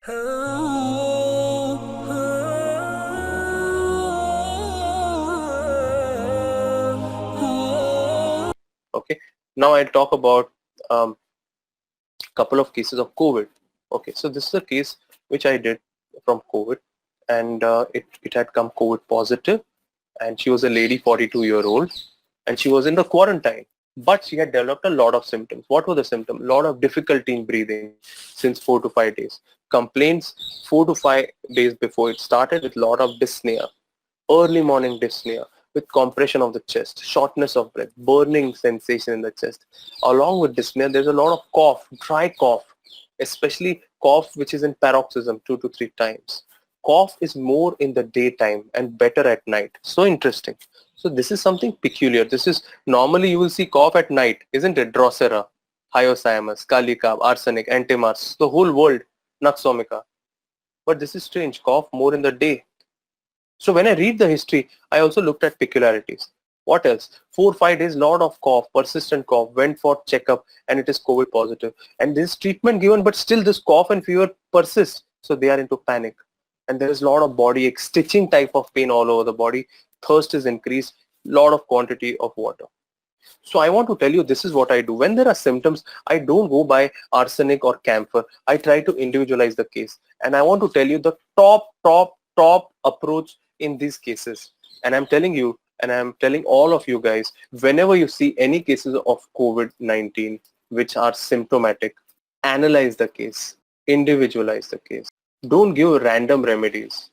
Okay, now I'll talk about um, couple of cases of COVID. Okay, so this is a case which I did from COVID, and it had come COVID positive, and she was a lady, 42-year-old, and she was in the quarantine, but she had developed a lot of symptoms. What were the symptoms? A lot of difficulty in breathing since 4 to 5 days. Complaints 4 to 5 days before it started with a lot of dyspnea, early morning dyspnea with compression of the chest, shortness of breath, burning sensation in the chest. Along with dyspnea, there's a lot of cough, dry cough, especially cough which is in paroxysm 2 to 3 times. Cough is more in the daytime and better at night. So interesting. So this is something peculiar. This is normally you will see cough at night, isn't it? Drosera, hyoscyamus, Kalikab, arsenic, antimars, the whole world, Naxomica. But this is strange, cough more in the day. So when I read the history, I also looked at peculiarities. What else? 4 5 days, lot of cough, persistent cough, went for checkup and it is COVID positive. And this treatment given, but still this cough and fever persists. So they are into panic. And there is a lot of body ache, stitching type of pain all over the body. Thirst is increased, lot of quantity of water. So I want to tell you this is what I do. When there are symptoms, I don't go by arsenic or camphor. I try to individualize the case. And I want to tell you the top approach in these cases. And I'm telling you, and I'm telling all of you guys, whenever you see any cases of COVID-19 which are symptomatic, analyze the case, individualize the case. Don't give random remedies,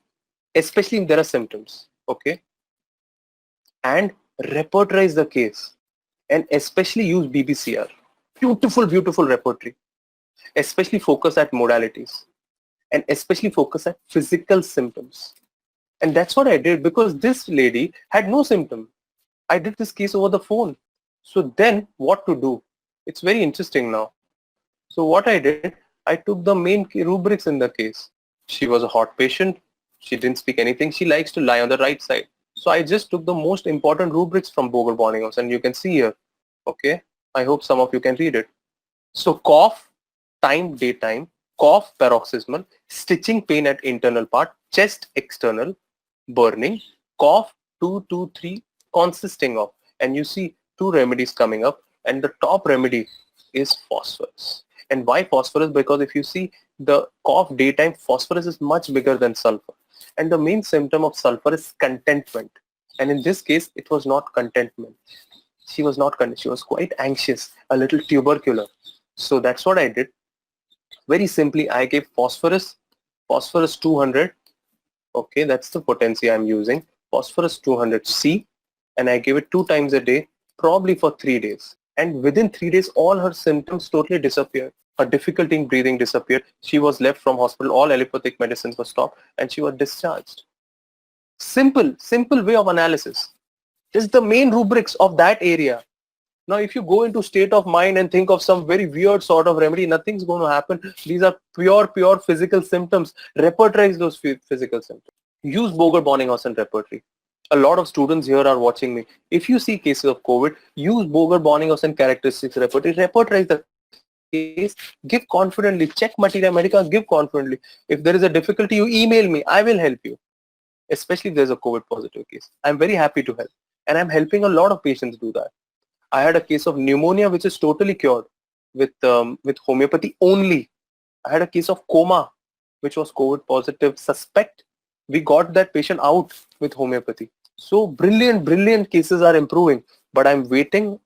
especially if there are symptoms, okay? And repertorize the case. And especially use BBCR. Beautiful repertory. Especially focus at modalities. And especially focus at physical symptoms. And that's what I did because this lady had no symptom. I did this case over the phone. So then what to do? It's very interesting now. So what I did, I took the main rubrics in the case. She was a hot patient. She didn't speak anything. She likes to lie on the right side. So I just took the most important rubrics from Boger-Boninghouse, and you can see here. Okay, I hope some of you can read it. So cough, time, daytime, cough, paroxysmal, stitching pain at internal part, chest external, burning, cough 2 to 3 consisting of, and you see 2 remedies coming up, and the top remedy is phosphorus. And why phosphorus? Because if you see the cough daytime, phosphorus is much bigger than sulfur. And the main symptom of sulfur is contentment. And in this case, it was not contentment. She was not content. She was quite anxious, a little tubercular. So that's what I did. Very simply, I gave phosphorus 200. Okay, that's the potency I'm using. Phosphorus 200 C, and I gave it 2 times a day, probably for 3 days. And within 3 days, all her symptoms totally disappeared. Her difficulty in breathing disappeared. She was left from hospital. All allopathic medicines were stopped, and she was discharged. Simple way of analysis. This is the main rubrics of that area. Now, if you go into state of mind and think of some very weird sort of remedy, nothing's going to happen. These are pure physical symptoms. Repertorize those physical symptoms. Use Boger-Bonninghausen repertory. A lot of students here are watching me. If you see cases of COVID, use Boger-Bonninghausen characteristics repertory. Repertorize the case. Give confidently. Check Materia Medica. Give confidently. If there is a difficulty, you email me. I will help you. Especially if there's a COVID positive case. I'm very happy to help. And I'm helping a lot of patients do that. I had a case of pneumonia which is totally cured with homeopathy only. I had a case of coma which was COVID positive suspect. We got that patient out with homeopathy. So brilliant cases are improving. But I'm waiting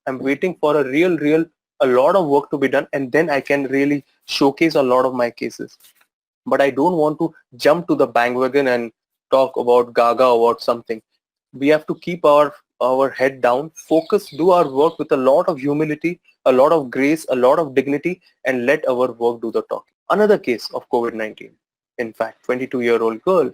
for a lot of work to be done, and then I can really showcase a lot of my cases. But I don't want to jump to the bandwagon and talk about gaga or about something. We have to keep our head down, focus, do our work with a lot of humility, a lot of grace, a lot of dignity, and let our work do the talking. Another case of COVID-19. In fact, 22-year-old girl.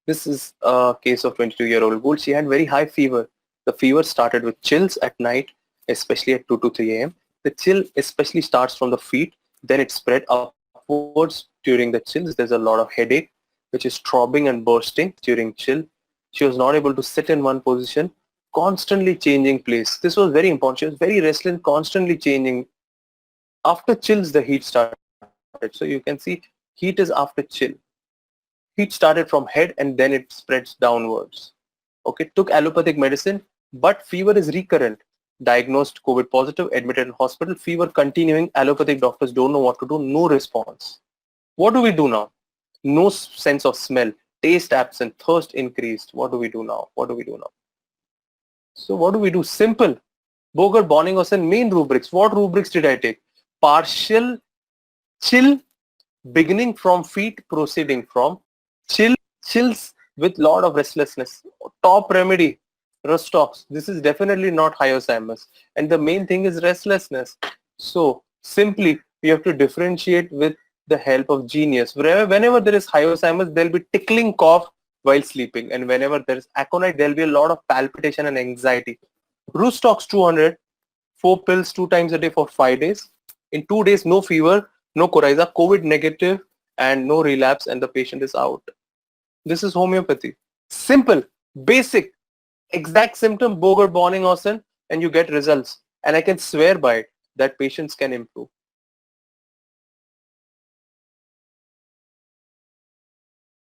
This is a case of 22-year-old girl. She had very high fever. The fever started with chills at night, especially at 2 to 3 a.m. The chill especially starts from the feet, then it spread upwards during the chills. There's a lot of headache, which is throbbing and bursting during chill. She was not able to sit in one position, constantly changing place. This was very important. She was very restless, constantly changing. After chills, the heat started. So you can see Heat is after chill. Heat started from head and then it spreads downwards. Okay, took allopathic medicine, but fever is recurrent. Diagnosed COVID positive, admitted in hospital, fever continuing, allopathic doctors don't know what to do, no response. What do we do now? No sense of smell, taste absent, thirst increased. What do we do now? What do we do now? So what do we do? Simple. Boger, Bonninghausen, main rubrics. What rubrics did I take? Partial chill, beginning from feet, proceeding from chills with lot of restlessness. Top remedy, Rostox. This is definitely not hyoscyamus. And the main thing is restlessness. So simply, we have to differentiate with the help of genius. Whenever there is hyoscyamus, there will be tickling cough while sleeping. And whenever there is aconite, there will be a lot of palpitation and anxiety. Rostox 200, 4 pills 2 times a day for 5 days. In 2 days, no fever, no coryza, COVID negative, and no relapse, and the patient is out. This is homeopathy. Simple, basic, exact symptom, Boger, Bonninghausen, and you get results. And I can swear by it that patients can improve.